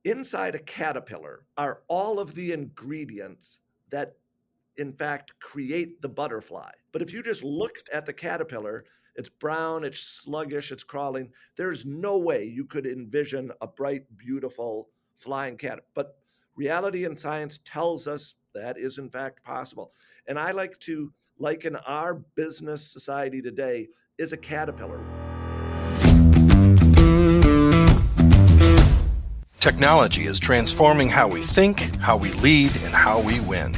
inside a caterpillar are all of the ingredients that in fact create the butterfly. But if you just looked at the caterpillar, it's brown, it's sluggish, it's crawling. There's no way you could envision a bright, beautiful flying cat. But reality and science tells us that is in fact possible. And I like to liken our business society today is a caterpillar. Technology is transforming how we think, how we lead, and how we win.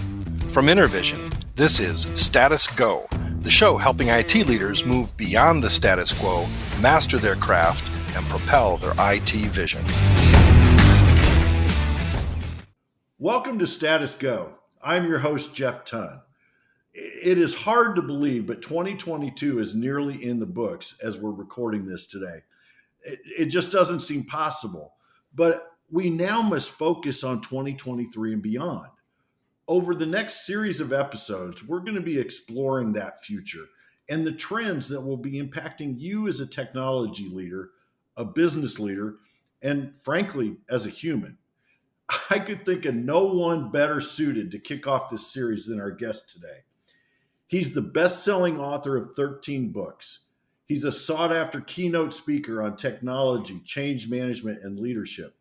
From Intervision, this is Status Go, the show helping IT leaders move beyond the status quo, master their craft, and propel their IT vision. Welcome to Status Go. I'm your host, Jeff Tunn. It is hard to believe, but 2022 is nearly in the books as we're recording this today. It just doesn't seem possible. But we now must focus on 2023 and beyond. Over the next series of episodes, we're going to be exploring that future and the trends that will be impacting you as a technology leader, a business leader, and frankly, as a human. I could think of no one better suited to kick off this series than our guest today. He's the best-selling author of 13 books. He's a sought-after keynote speaker on technology, change management, and leadership.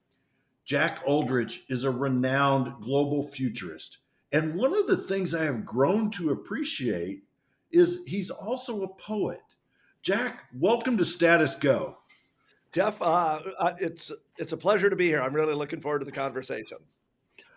Jack Uldrich is a renowned global futurist. And one of the things I have grown to appreciate is he's also a poet. Jack, welcome to Status Go. Jeff, it's a pleasure to be here. I'm really looking forward to the conversation.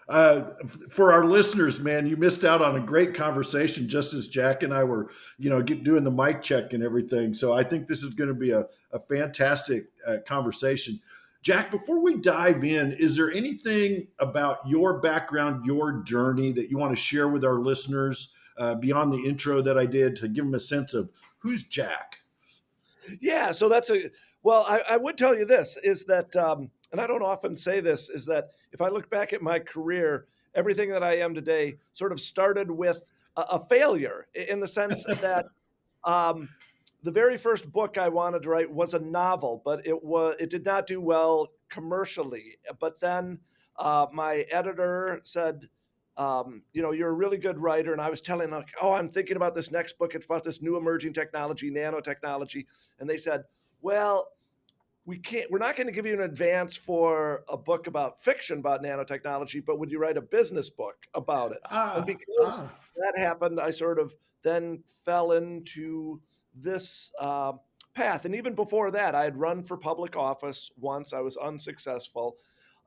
For our listeners, man, you missed out on a great conversation just as Jack and I were, doing the mic check and everything. So I think this is going to be a fantastic conversation. Jack, before we dive in, is there anything about your background, your journey that you want to share with our listeners beyond the intro that I did to give them a sense of who's Jack? Yeah, so I would tell you this is that, and I don't often say this, is that if I look back at my career, everything that I am today sort of started with a failure in the sense that the very first book I wanted to write was a novel, but it did not do well commercially. But then my editor said, you're a really good writer. And I was telling them, I'm thinking about this next book. It's about this new emerging technology, nanotechnology. And they said, well, we're not going to give you an advance for a book about fiction about nanotechnology, but would you write a business book about it? And because that happened, I sort of then fell into this path. And even before that, I had run for public office once. I was unsuccessful.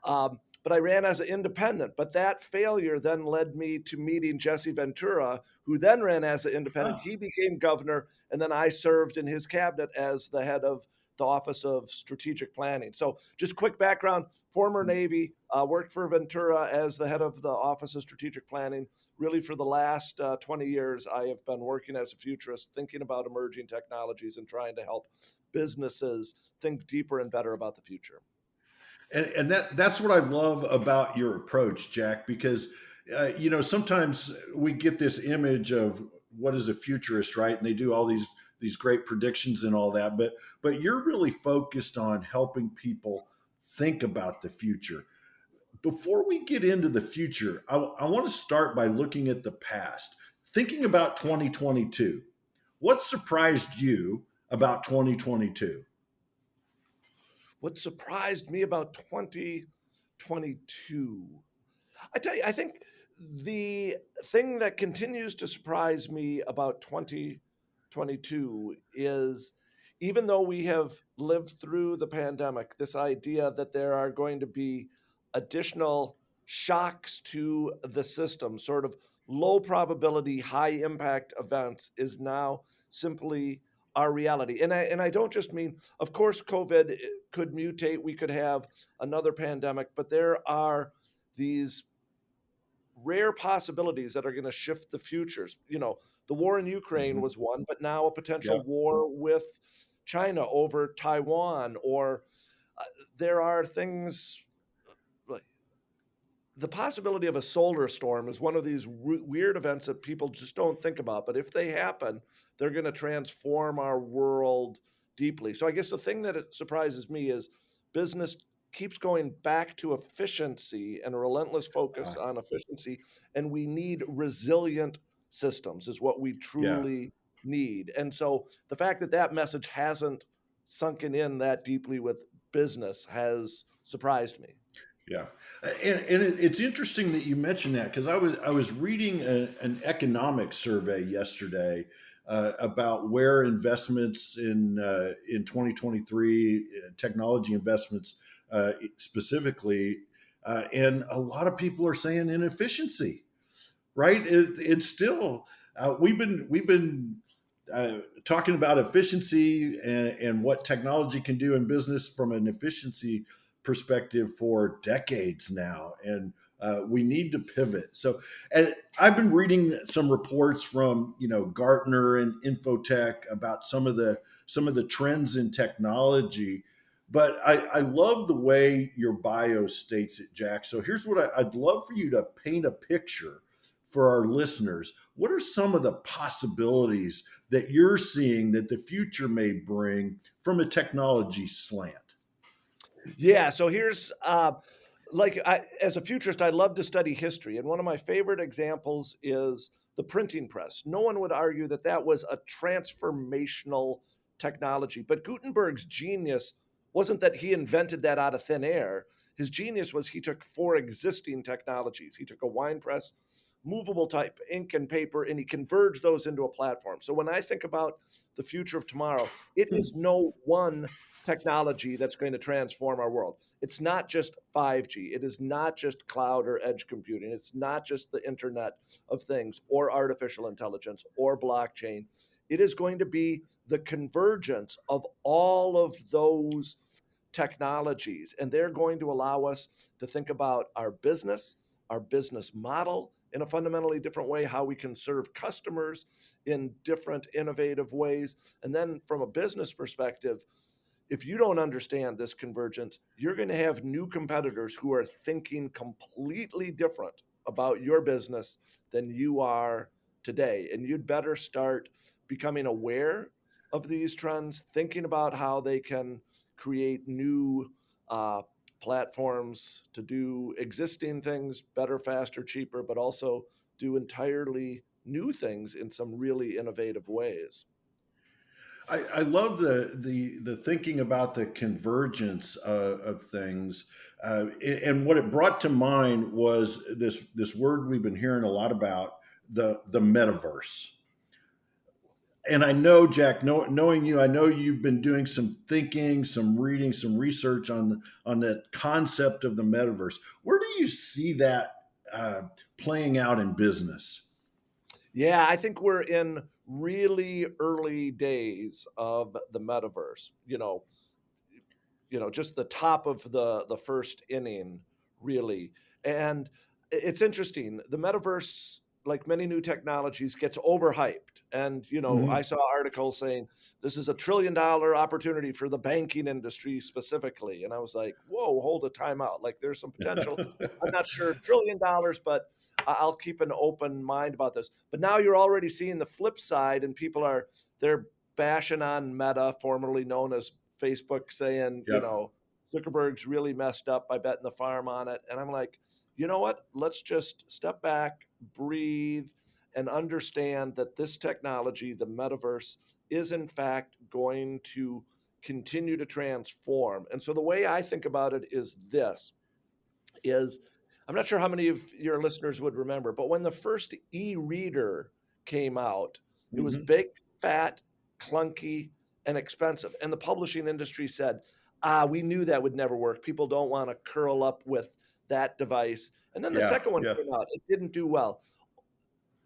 But I ran as an independent. But that failure then led me to meeting Jesse Ventura, who then ran as an independent. He became governor, and then I served in his cabinet as the head of the Office of Strategic Planning. So just quick background, former Navy, worked for Ventura as the head of the Office of Strategic Planning. Really for the last 20 years, I have been working as a futurist, thinking about emerging technologies and trying to help businesses think deeper and better about the future. And that's what I love about your approach, Jack, because, sometimes we get this image of what is a futurist, right? And they do all these great predictions and all that, but you're really focused on helping people think about the future. Before we get into the future, I want to start by looking at the past, thinking about 2022. What surprised you about 2022? What surprised me about 2022? I tell you, I think the thing that continues to surprise me about 2022 is even though we have lived through the pandemic, this idea that there are going to be additional shocks to the system, sort of low probability, high impact events is now simply our reality. And I don't just mean, of course, COVID could mutate. We could have another pandemic, but there are these rare possibilities that are going to shift the futures. The war in Ukraine was one, but now a potential war with China over Taiwan, or there are things like the possibility of a solar storm is one of these weird events that people just don't think about. But if they happen, they're going to transform our world deeply. So I guess the thing that surprises me is business keeps going back to efficiency and a relentless focus Uh, on efficiency. And we need resilient systems, is what we yeah. truly need. And so the fact that that message hasn't sunken in that deeply with business has surprised me. Yeah, it's interesting that you mentioned that because I was reading an economic survey yesterday about where investments in 2023 technology investments specifically, and a lot of people are saying inefficiency. Right? It's still we've been talking about efficiency and what technology can do in business from an efficiency perspective for decades now, and we need to pivot. So, and I've been reading some reports from Gartner and Infotech about some of the trends in technology. But I love the way your bio states it, Jack. So here's what I'd love for you to paint a picture for our listeners. What are some of the possibilities that you're seeing that the future may bring from a technology slant? Yeah, so here's as a futurist, I love to study history, and one of my favorite examples is the printing press. No one would argue that that was a transformational technology, but Gutenberg's genius wasn't that he invented that out of thin air. His genius was he took four existing technologies. He took a wine press, movable type ink and paper, and he converged those into a platform. So when I think about the future of tomorrow, it is no one technology that's going to transform our world. It's not just 5G. It is not just cloud or edge computing. It's not just the Internet of Things or artificial intelligence or blockchain. It is going to be the convergence of all of those technologies. And they're going to allow us to think about our business model in a fundamentally different way, how we can serve customers in different innovative ways. And then from a business perspective, if you don't understand this convergence, you're going to have new competitors who are thinking completely different about your business than you are today. And you'd better start becoming aware of these trends, thinking about how they can create new uh, platforms to do existing things better, faster, cheaper, but also do entirely new things in some really innovative ways. I love the thinking about the convergence of things, and what it brought to mind was this word we've been hearing a lot about, the metaverse. And I know, Jack, knowing you, I know you've been doing some thinking, some reading, some research on the concept of the metaverse. Where do you see that playing out in business? Yeah, I think we're in really early days of the metaverse. Just the top of the first inning, really. And it's interesting. The metaverse, like many new technologies, gets overhyped. And I Hmm. saw articles saying this is $1 trillion opportunity for the banking industry specifically. And I was like, whoa, hold a timeout. Like there's some potential. I'm not sure $1 trillion, but I'll keep an open mind about this. But now you're already seeing the flip side, and they're bashing on Meta, formerly known as Facebook, saying, Yep. Zuckerberg's really messed up by betting the farm on it. And I'm like, you know what? Let's just step back, breathe, and understand that this technology, the metaverse, is in fact going to continue to transform. And so the way I think about it is I'm not sure how many of your listeners would remember, but when the first e-reader came out, it was Hmm. big, fat, clunky, and expensive. And the publishing industry said, we knew that would never work. People don't want to curl up with that device. And then the Yeah. second one Yeah. came out. It didn't do well.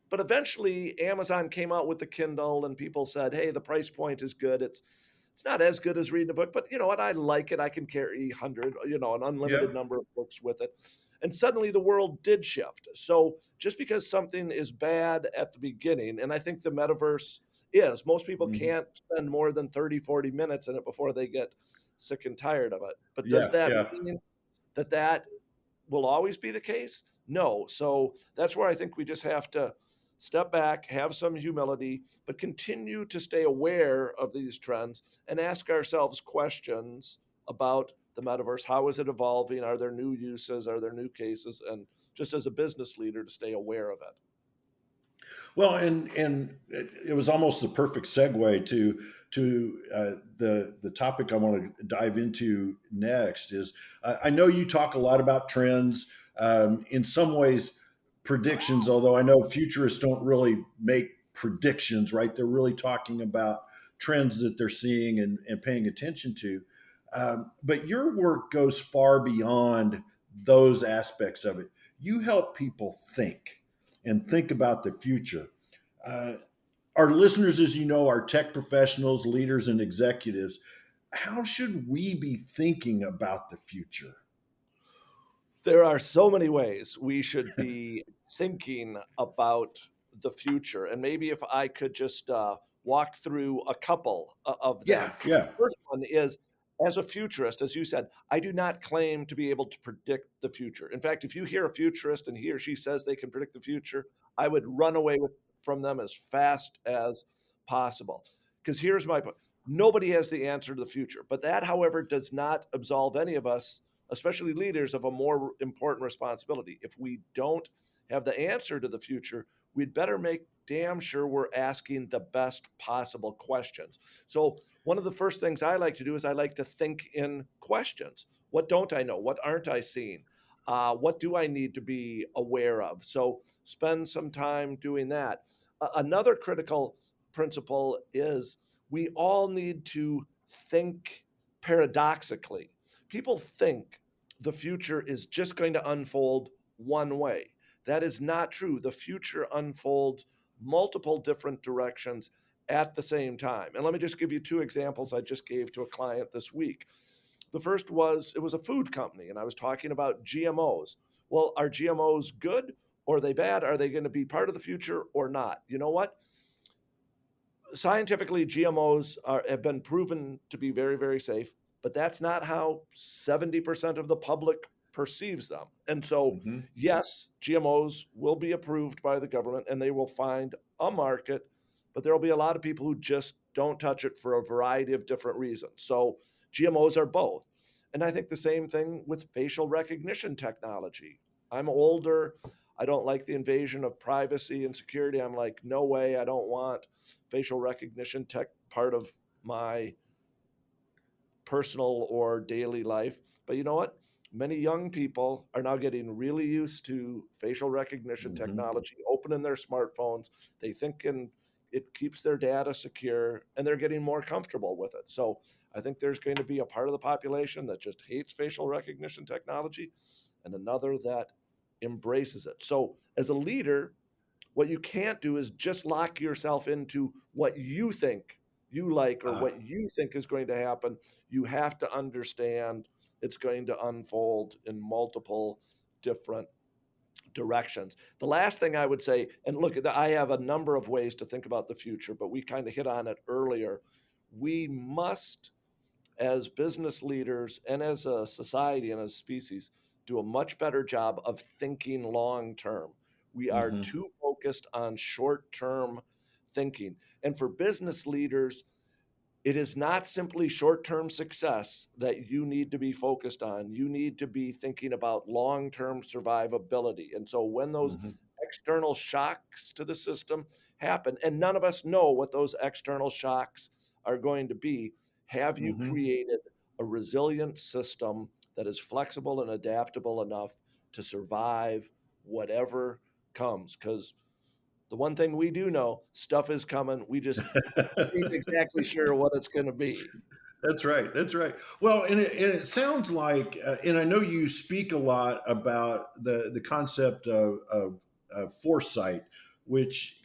But eventually Amazon came out with the Kindle and people said, "Hey, the price point is good. It's not as good as reading a book, but you know what? I like it. I can carry 100, an unlimited Yep. number of books with it." And suddenly the world did shift. So just because something is bad at the beginning, and I think the metaverse is, most people Hmm. can't spend more than 30, 40 minutes in it before they get sick and tired of it. But does Yeah. that Yeah. mean that will always be the case? No. So that's where I think we just have to step back, have some humility, but continue to stay aware of these trends and ask ourselves questions about the metaverse? How is it evolving? Are there new uses? Are there new cases? And just as a business leader to stay aware of it. Well, and it was almost the perfect segue to the topic I want to dive into next. Is I know you talk a lot about trends, in some ways predictions. Although I know futurists don't really make predictions, right? They're really talking about trends that they're seeing and paying attention to. But your work goes far beyond those aspects of it. You help people think about the future. Uh, our listeners, as you know, are tech professionals, leaders, and executives. How should we be thinking about the future? There are so many ways we should be thinking about the future. And maybe if I could just walk through a couple of Yeah, them. yeah. First one is, as a futurist, as you said, I do not claim to be able to predict the future. In fact, if you hear a futurist and he or she says they can predict the future, I would run away from them as fast as possible. Because here's my point: nobody has the answer to the future. But that, however, does not absolve any of us, especially leaders, of a more important responsibility. If we don't have the answer to the future, we'd better make damn sure we're asking the best possible questions. So, one of the first things I like to do is I like to think in questions. What don't I know? What aren't I seeing? What do I need to be aware of? So, spend some time doing that. Another critical principle is we all need to think paradoxically. People think the future is just going to unfold one way. That is not true. The future unfolds multiple different directions at the same time. And let me just give you two examples I just gave to a client this week. The first was, it was a food company, and I was talking about GMOs. Well, are GMOs good or are they bad? Are they going to be part of the future or not? You know what? Scientifically, have been proven to be very, very safe, but that's not how 70% of the public perceives them. And so, Hmm. yes, GMOs will be approved by the government and they will find a market, but there will be a lot of people who just don't touch it for a variety of different reasons. So, GMOs are both. And I think the same thing with facial recognition technology. I'm older. I don't like the invasion of privacy and security. I'm like, no way, I don't want facial recognition tech part of my personal or daily life. But you know what? Many young people are now getting really used to facial recognition Hmm. technology, opening their smartphones. They think it keeps their data secure and they're getting more comfortable with it. So I think there's going to be a part of the population that just hates facial recognition technology and another that embraces it. So as a leader, what you can't do is just lock yourself into what you think you like or Uh, what you think is going to happen. You have to understand it's going to unfold in multiple different directions. The last thing I would say, and look, I have a number of ways to think about the future, but we kind of hit on it earlier. We must, as business leaders and as a society and as a species, do a much better job of thinking long term. We are hmm. too focused on short term thinking. And for business leaders, it is not simply short term success that you need to be focused on. You need to be thinking about long term survivability. And so when those Hmm. external shocks to the system happen, and none of us know what those external shocks are going to be, have you Hmm. created a resilient system that is flexible and adaptable enough to survive whatever comes? Because the one thing we do know, stuff is coming. We just ain't exactly sure what it's going to be. That's right. That's right. Well, and it sounds like, and I know you speak a lot about the concept of foresight, which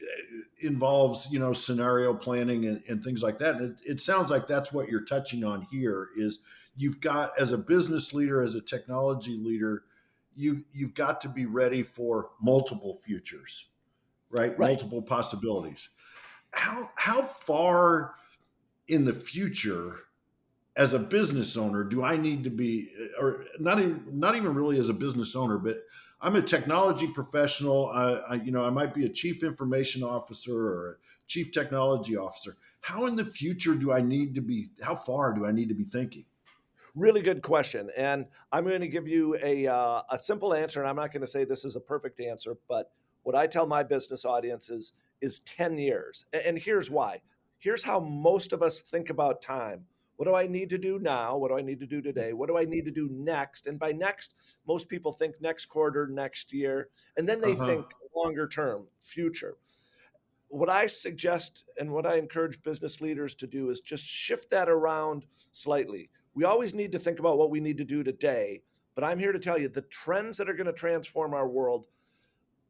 involves scenario planning and things like that. And it sounds like that's what you're touching on here. Is you've got, as a business leader, as a technology leader, you've got to be ready for multiple futures, right? Right. Multiple possibilities. How far in the future, as a business owner, do I need to be, or not even really as a business owner, but I'm a technology professional. I might be a chief information officer or a chief technology officer. How in the future do I need to be? How far do I need to be thinking? Really good question, and I'm going to give you a simple answer, and I'm not going to say this is a perfect answer, but what I tell my business audiences is 10 years, and here's why. Here's how most of us think about time. What do I need to do now? What do I need to do today? What do I need to do next? And by next, most people think next quarter, next year, and then they Uh-huh. think longer term, future. What I suggest and what I encourage business leaders to do is just shift that around slightly. We always need to think about what we need to do today, but I'm here to tell you the trends that are going to transform our world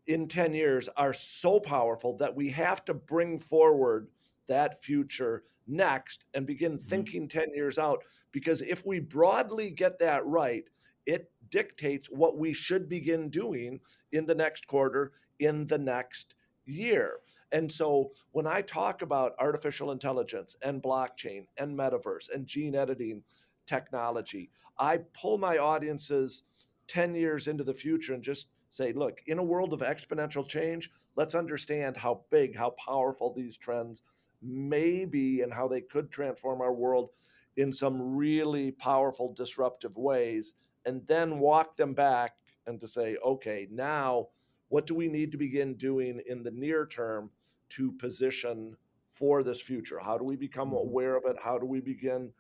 in 10 years are so powerful that we have to bring forward that future next and begin Mhm. thinking 10 years out. Because if we broadly get that right, it dictates what we should begin doing in the next quarter, in the next year. And so when I talk about artificial intelligence and blockchain and metaverse and gene editing technology, I pull my audiences 10 years into the future and just say, look, in a world of exponential change, let's understand how big, how powerful these trends may be and how they could transform our world in some really powerful, disruptive ways, and then walk them back and to say, okay, now what do we need to begin doing in the near term to position for this future? How do we become Mhm. aware of it? How do we begin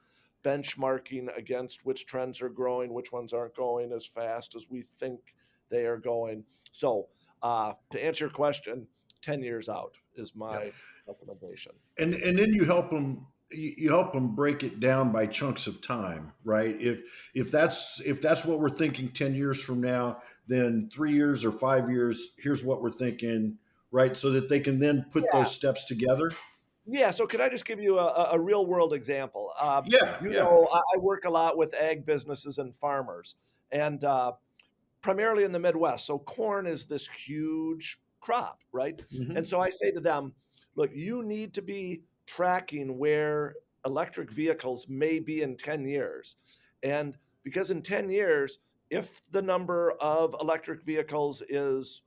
benchmarking against which trends are growing, which ones aren't going as fast as we think they are going? So, to answer your question, 10 years out is Yeah. my recommendation. And then you help them break it down by chunks of time, right? If that's what we're thinking 10 years from now, then 3 years or 5 years, here's what we're thinking, right? So that they can then put Yeah. those steps together. Yeah. So, could I just give you a real world example? Yeah, yeah. I work a lot with ag businesses and farmers, and primarily in the Midwest. So corn is this huge crop, right? And Hmm. so I say to them, look, you need to be tracking where electric vehicles may be in 10 years. And because in 10 years, if the number of electric vehicles is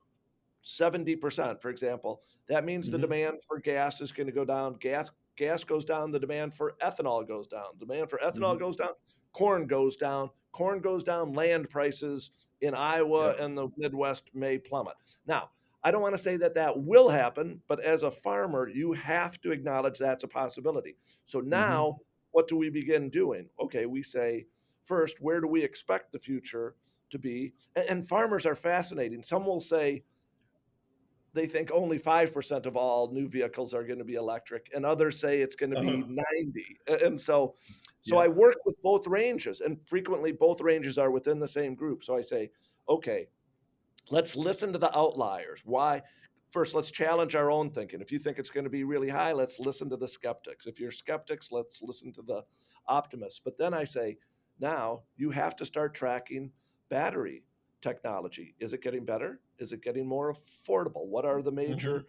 70%, for example, that means the Hmm. demand for gas is going to go down. Gas goes down, the demand for ethanol goes down. Demand for ethanol Hmm. goes down, corn goes down. Corn goes down, land prices in Yeah. Iowa and the Midwest may plummet. Now, I don't want to say that that will happen, but as a farmer, you have to acknowledge that's a possibility. So Hmm. now, what do we begin doing? Okay, we say, first, where do we expect the future to be? And farmers are fascinating. Some will say, they think only 5% of all new vehicles are going to be electric, and others say it's going to Uh-huh. be 90. And so Yeah. I work with both ranges, and frequently both ranges are within the same group. So I say, okay, let's listen to the outliers. Why? First, let's challenge our own thinking. If you think it's going to be really high, let's listen to the skeptics. If you're skeptics, let's listen to the optimists. But then I say, now you have to start tracking battery technology. Is it getting better? Is it getting more affordable? What are the Hmm. major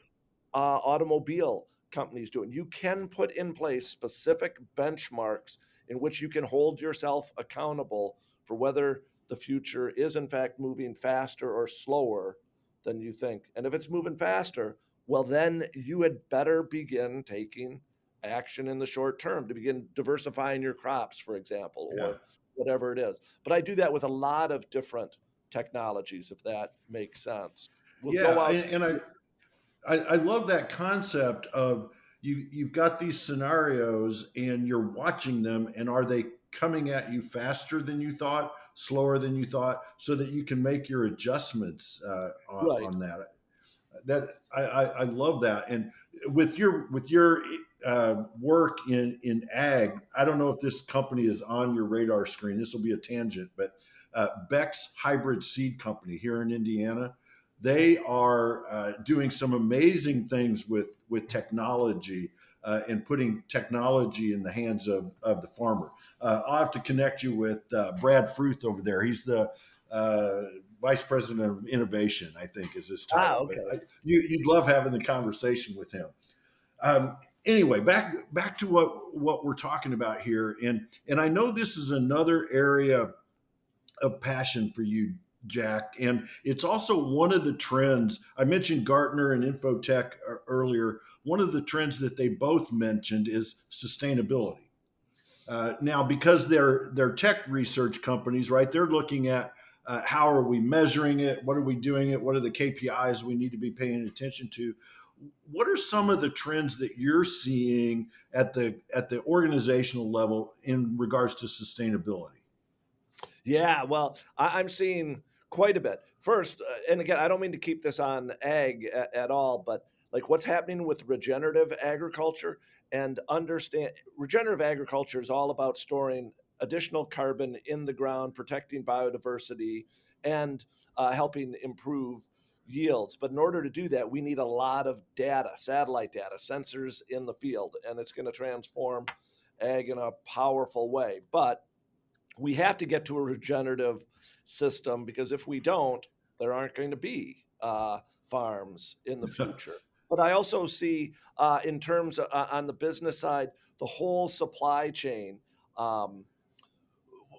automobile companies doing? You can put in place specific benchmarks in which you can hold yourself accountable for whether the future is in fact moving faster or slower than you think. And if it's moving faster, well, then you had better begin taking action in the short term to begin diversifying your crops, for example, Yeah. or whatever it is. But I do that with a lot of different technologies, if that makes sense. We'll go Yeah. out. And I love that concept of you've got these scenarios and you're watching them, and are they coming at you faster than you thought, slower than you thought, so that you can make your adjustments Right. on that. I love that. And with your work in ag, I don't know if this company is on your radar screen. This will be a tangent, but Beck's Hybrid Seed Company here in Indiana, they are doing some amazing things with technology. And putting technology in the hands of the farmer. I'll have to connect you with Brad Fruth over there. He's the uh, vice president of innovation, I think, is his title. But Okay. you'd love having the conversation with him. Anyway, back to what we're talking about here, and I know this is another area of passion for you, Jack, and it's also one of the trends. I mentioned Gartner and Infotech earlier. One of the trends that they both mentioned is sustainability. Now, because they're tech research companies, right? They're looking at how are we measuring it? What are we doing it? What are the KPIs we need to be paying attention to? What are some of the trends that you're seeing at the organizational level in regards to sustainability? Yeah, well, I'm seeing quite a bit. First, and again, I don't mean to keep this on ag at all, but like what's happening with regenerative agriculture and understand regenerative agriculture is all about storing additional carbon in the ground, protecting biodiversity, and helping improve yields. But in order to do that, we need a lot of data, satellite data, sensors in the field, and it's going to transform ag in a powerful way. But we have to get to a regenerative system because if we don't, there aren't going to be farms in the future. But I also see, in terms of, on the business side, the whole supply chain. Um,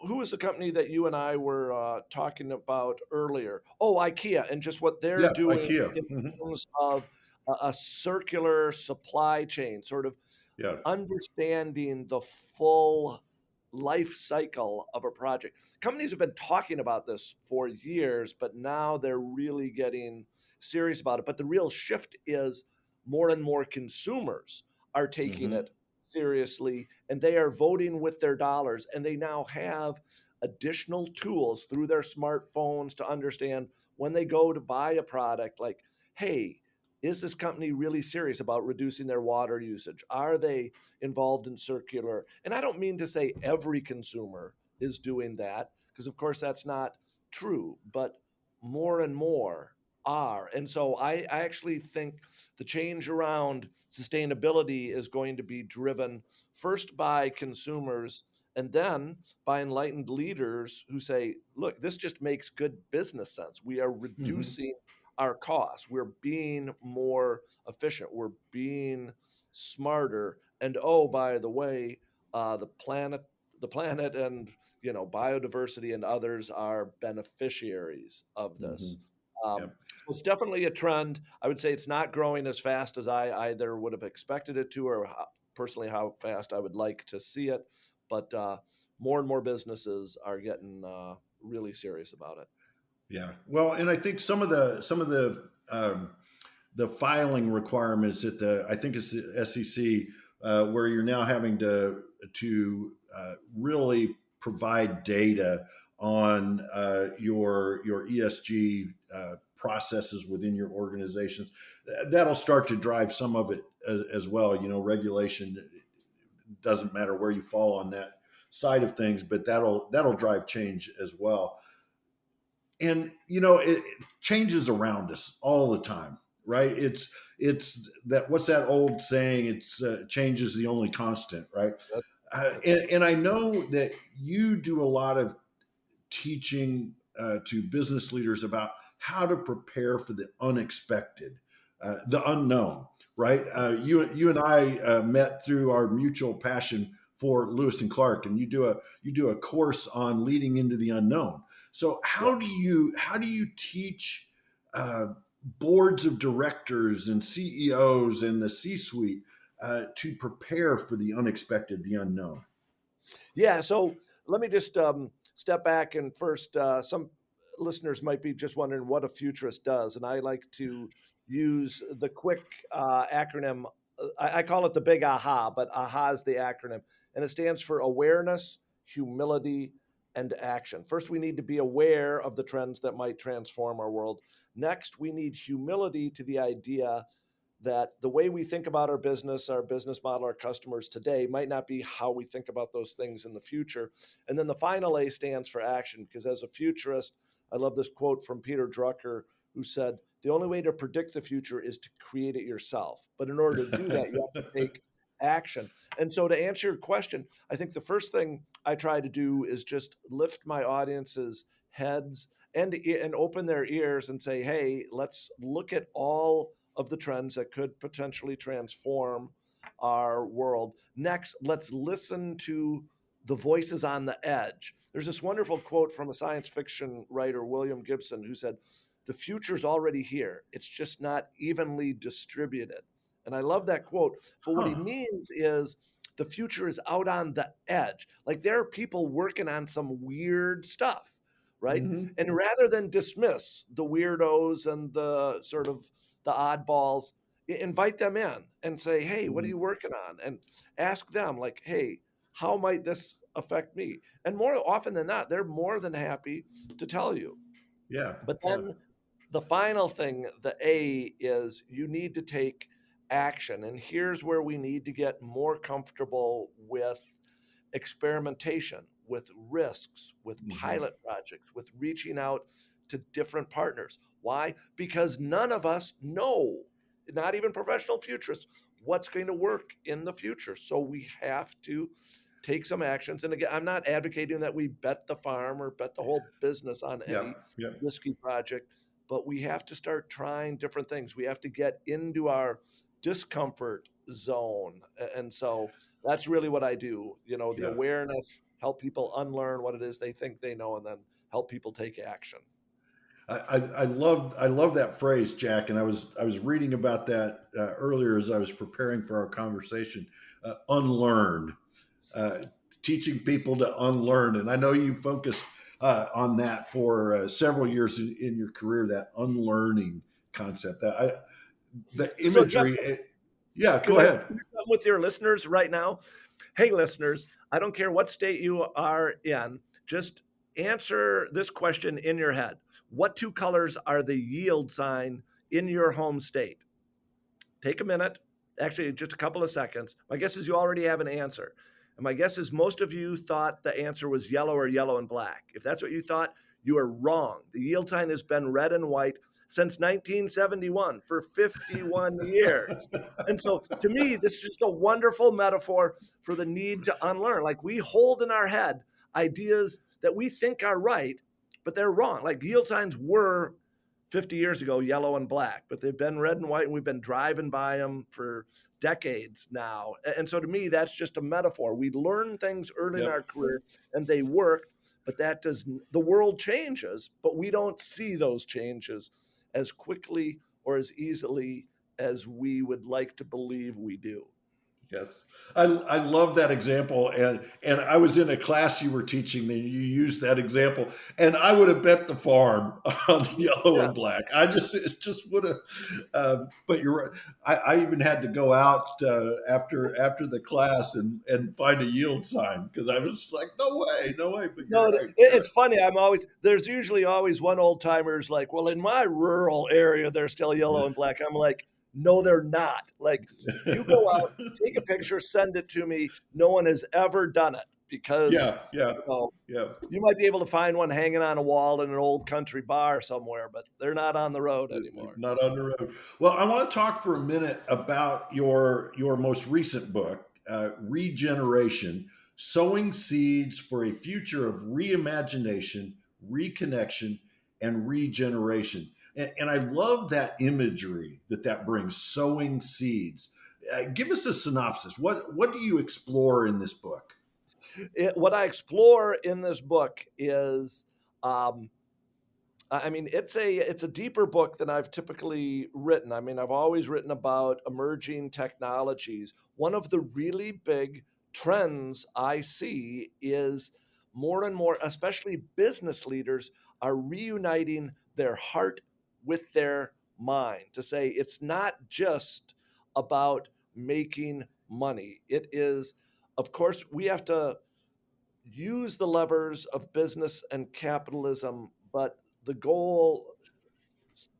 who is the company that you and I were talking about earlier? Oh, IKEA, and just what they're Yeah, doing IKEA. in Hmm. terms of a circular supply chain, sort of Yeah. understanding the full life cycle of a project. Companies have been talking about this for years, but now they're really getting serious about it. But the real shift is more and more consumers are taking Hmm. it seriously and they are voting with their dollars and they now have additional tools through their smartphones to understand when they go to buy a product like, hey, is this company really serious about reducing their water usage? Are they involved in circular? And I don't mean to say every consumer is doing that, because of course that's not true, but more and more are. And so I actually think the change around sustainability is going to be driven first by consumers and then by enlightened leaders who say, look, this just makes good business sense. We are Hmm. reducing our costs. We're being more efficient. We're being smarter. And oh, by the way, the planet, and biodiversity and others are beneficiaries of Hmm. this. Um, Yep. so it's definitely a trend. I would say it's not growing as fast as I either would have expected it to, or personally how fast I would like to see it. But more and more businesses are getting really serious about it. Yeah. Well, and I think some of the filing requirements at the I think it's the SEC, where you're now having to really provide data on your ESG processes within your organizations. That'll start to drive some of it as well. You know, regulation doesn't matter where you fall on that side of things, but that'll drive change as well. And it changes around us all the time, right? It's that what's that old saying? It's change is the only constant, right? That's, that's And I know that you do a lot of teaching to business leaders about how to prepare for the unexpected, the unknown, right? You and I met through our mutual passion for Lewis and Clark, and you do a course on leading into the unknown. So yeah. how do you teach uh, boards of directors and CEOs and the C-suite to prepare for the unexpected, the unknown? Yeah, so let me just step back and first, some listeners might be just wondering what a futurist does, and I like to use the quick acronym. I call it the big AHA, but AHA is the acronym, and it stands for awareness, humility, and action. First, we need to be aware of the trends that might transform our world. Next, we need humility to the idea that the way we think about our business model, our customers today might not be how we think about those things in the future. And then the final A stands for action, because as a futurist, I love this quote from Peter Drucker, who said, the only way to predict the future is to create it yourself. But in order to do that, you have to take action. And so to answer your question, I think the first thing I try to do is just lift my audience's heads and open their ears and say, hey, let's look at all of the trends that could potentially transform our world. Next, let's listen to the voices on the edge. There's this wonderful quote from a science fiction writer, William Gibson, who said, the future's already here. It's just not evenly distributed. And I love that quote. But what he Huh. means is The future is out on the edge. Like there are people working on some weird stuff, right? Hmm. And rather than dismiss the weirdos and the sort of the oddballs, invite them in and say, "Hey, what are Hmm. you working on?" And ask them like, "Hey, how might this affect me?" And more often than not, they're more than happy to tell you. Yeah. But Yeah. then the final thing, the A, is you need to take action. And here's where we need to get more comfortable with experimentation, with risks, with Hmm. pilot projects, with reaching out to different partners. Why? Because none of us know, not even professional futurists, what's going to work in the future. So we have to take some actions. And again, I'm not advocating that we bet the farm or bet the whole business on Yeah. any Yeah. risky project, but we have to start trying different things. We have to get into our discomfort zone. And so that's really what I do. You know, the Yeah. awareness, help people unlearn what it is they think they know, and then help people take action. I love that phrase, Jack, and I was reading about that earlier as I was preparing for our conversation. Unlearn, uh, teaching people to unlearn, and I know you focused on that for several years in your career. That unlearning concept, the So, Jeff, imagery. Yeah, can go I ahead. share something with your listeners right now? Hey, listeners, I don't care what state you are in, just answer this question in your head. What two colors are the yield sign in your home state? Take a minute, actually, just a couple of seconds. My guess is you already have an answer. And my guess is most of you thought the answer was yellow or yellow and black. If that's what you thought, you are wrong. The yield sign has been red and white since 1971 for 51 years. And so to me, this is just a wonderful metaphor for the need to unlearn. Like we hold in our head ideas that we think are right, but they're wrong. Like yield signs were 50 years ago, yellow and black, but they've been red and white, and we've been driving by them for decades now. And so to me, that's just a metaphor. We learn things early in Yep. our career and they work, but that does, the world changes, but we don't see those changes as quickly or as easily as we would like to believe we do. Yes, I love that example, and I was in a class you were teaching that you used that example, and I would have bet the farm on yellow Yeah. and black. It just would have. But you're right. I even had to go out after the class and find a yield sign because I was just like, no way, no way. But you're No, right. it's funny. There's usually always one old timer's like, well, in my rural area, they're still yellow and black. I'm like, no, they're not. Like, you go out, take a picture, send it to me. No one has ever done it because, Yeah, yeah, you know, yeah. you might be able to find one hanging on a wall in an old country bar somewhere, but they're not on the road anymore. Not on the road. Well, I want to talk for a minute about your most recent book, Regeneration: Sowing Seeds for a Future of Reimagination, Reconnection, and Regeneration. And I love that imagery that brings, sowing seeds. Give us a synopsis. What do you explore in this book? What I explore in this book is um, I mean, it's a deeper book than I've typically written. I mean, I've always written about emerging technologies. One of the really big trends I see is more and more, especially business leaders, are reuniting their heart with their mind to say it's not just about making money. It is, of course, we have to use the levers of business and capitalism, but the goal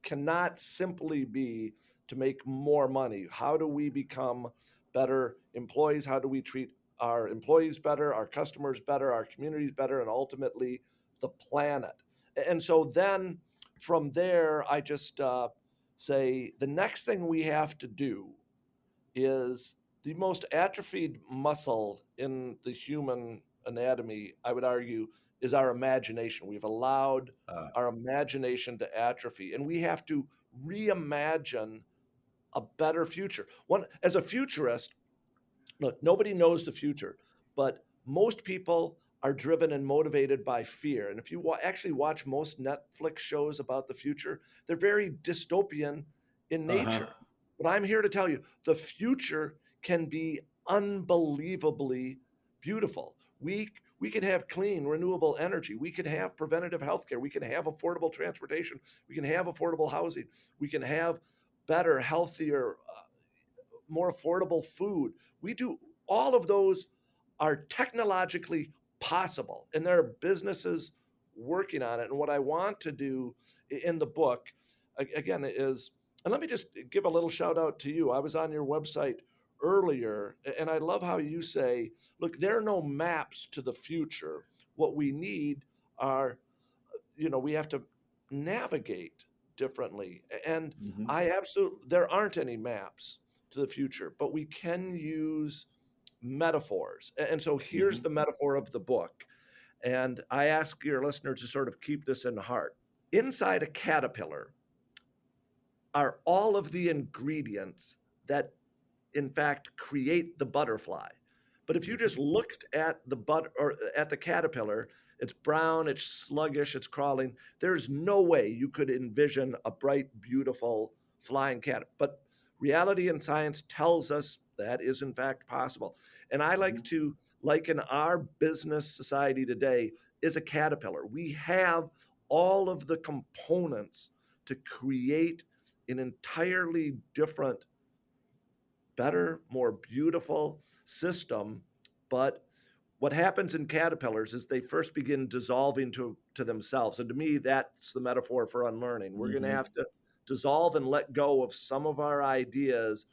cannot simply be to make more money. How do we become better employees? How do we treat our employees better, our customers better, our communities better, and ultimately the planet? And so then from there, I just say the next thing we have to do is the most atrophied muscle in the human anatomy, I would argue, is our imagination. We've allowed Uh, our imagination to atrophy, and we have to reimagine a better future. One, as a futurist, look, nobody knows the future, but most people are driven and motivated by fear. And if you actually watch most Netflix shows about the future, they're very dystopian in uh-huh. nature. But I'm here to tell you the future can be unbelievably beautiful. We can have clean, renewable energy. We can have preventative health care. We can have affordable transportation. We can have affordable housing. We can have better, healthier, more affordable food. We do all of those are technologically possible, and there are businesses working on it. And what I want to do in the book, again, is, and let me just give a little shout out to you. I was on your website earlier, and I love how you say, look, there are no maps to the future. What we need are, we have to navigate differently. And Hmm. I absolutely, there aren't any maps to the future, but we can use metaphors. And so here's Hmm. the metaphor of the book. And I ask your listeners to sort of keep this in heart. Inside a caterpillar are all of the ingredients that in fact create the butterfly. But if you just Hmm. looked at the or at the caterpillar, it's brown, it's sluggish, it's crawling. There's no way you could envision a bright, beautiful flying cat. But reality and science tells us that is in fact possible. And I like Hmm. to liken our business society today is a caterpillar. We have all of the components to create an entirely different, better, more beautiful system. But what happens in caterpillars is they first begin dissolving to themselves. And to me, that's the metaphor for unlearning. We're going to Hmm. have to dissolve and let go of some of our ideas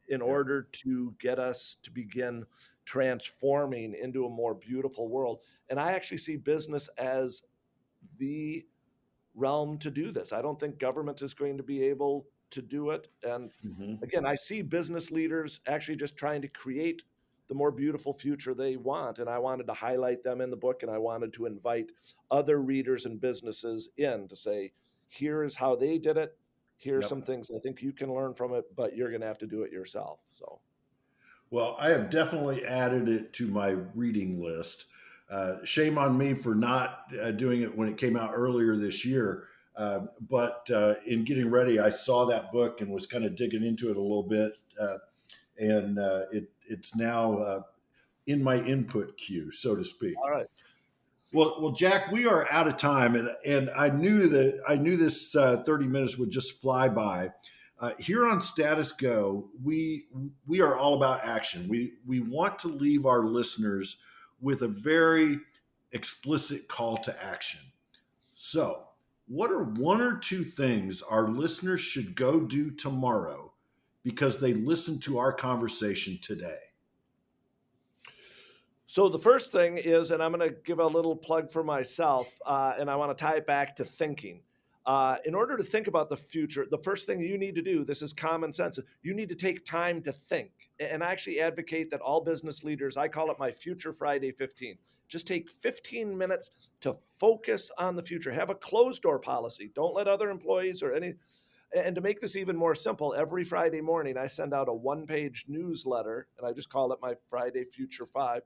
in Yep. order to get us to begin transforming into a more beautiful world. And I actually see business as the realm to do this. I don't think government is going to be able to do it. And Hmm. again, I see business leaders actually just trying to create the more beautiful future they want. And I wanted to highlight them in the book, and I wanted to invite other readers and businesses in to say, here's how they did it. Here's some Yep. things I think you can learn from it, but you're going to have to do it yourself. So, Well, I have definitely added it to my reading list. Shame on me for not doing it when it came out earlier this year. But in getting ready, I saw that book and was kind of digging into it a little bit, and it's now in my input queue, so to speak. all right. Well, Jack, we are out of time, and I knew this 30 minutes would just fly by. Here on Status Go, we are all about action. We want to leave our listeners with a very explicit call to action. So, what are one or two things our listeners should go do tomorrow because they listened to our conversation today? So the first thing is, and I'm going to give a little plug for myself, and I want to tie it back to thinking. In order to think about the future, the first thing you need to do, this is common sense, you need to take time to think. And I actually advocate that all business leaders, I call it my Future Friday 15. Just take 15 minutes to focus on the future. Have a closed door policy. Don't let other employees or any, and to make this even more simple, every Friday morning I send out a one-page newsletter, and I just call it my Friday Future 5,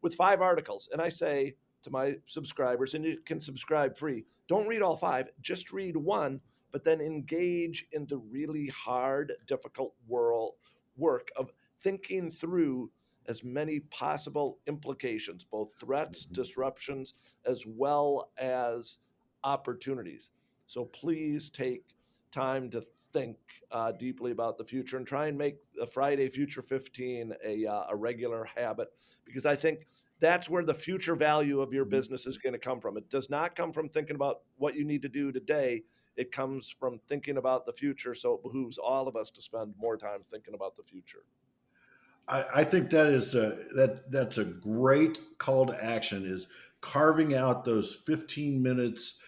with 5 articles. And I say to my subscribers, and you can subscribe free, don't read all 5, just read one, but then engage in the really hard, difficult work of thinking through as many possible implications, both threats, Mhm. disruptions, as well as opportunities. So please take time to think deeply about the future and try and make a Friday Future 15 a regular habit, because I think that's where the future value of your Mhm. business is going to come from. It does not come from thinking about what you need to do today. It comes from thinking about the future. So it behooves all of us to spend more time thinking about the future. I think that's a great call to action is carving out those 15 minutes.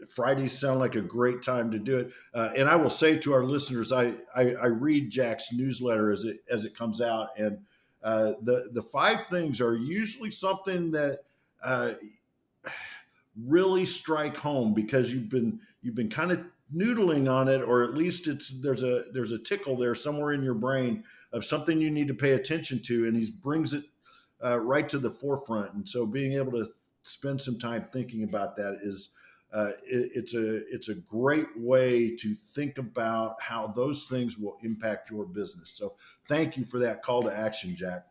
Fridays sound like a great time to do it. And I will say to our listeners, I read Jack's newsletter as it comes out, and the 5 things are usually something that uh, really strike home because you've been kind of noodling on it, or at least there's a tickle there somewhere in your brain of something you need to pay attention to, and he brings it right to the forefront. And so being able to spend some time thinking about that is it's a great way to think about how those things will impact your business. So thank you for that call to action, Jack.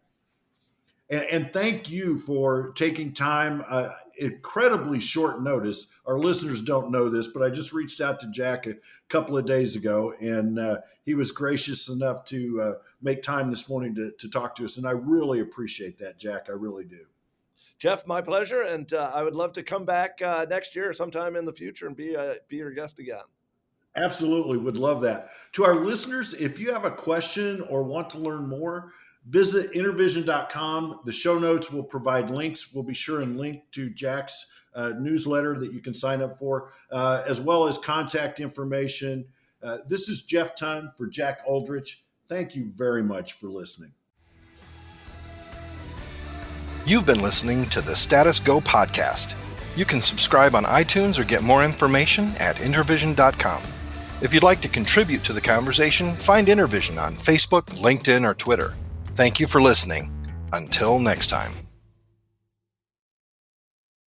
And thank you for taking time, incredibly short notice. Our listeners don't know this, but I just reached out to Jack a couple of days ago, and he was gracious enough to make time this morning to talk to us. And I really appreciate that, Jack. I really do. Jeff, my pleasure. And I would love to come back next year or sometime in the future and be your guest again. Absolutely. Would love that. To our listeners, if you have a question or want to learn more, visit intervision.com. The show notes will provide links. We'll be sure and link to Jack's newsletter that you can sign up for, as well as contact information. This is Jeff Tunn for Jack Uldrich. Thank you very much for listening. You've been listening to the Status Go podcast. You can subscribe on iTunes or get more information at intervision.com. If you'd like to contribute to the conversation, find Intervision on Facebook, LinkedIn, or Twitter. Thank you for listening. Until next time.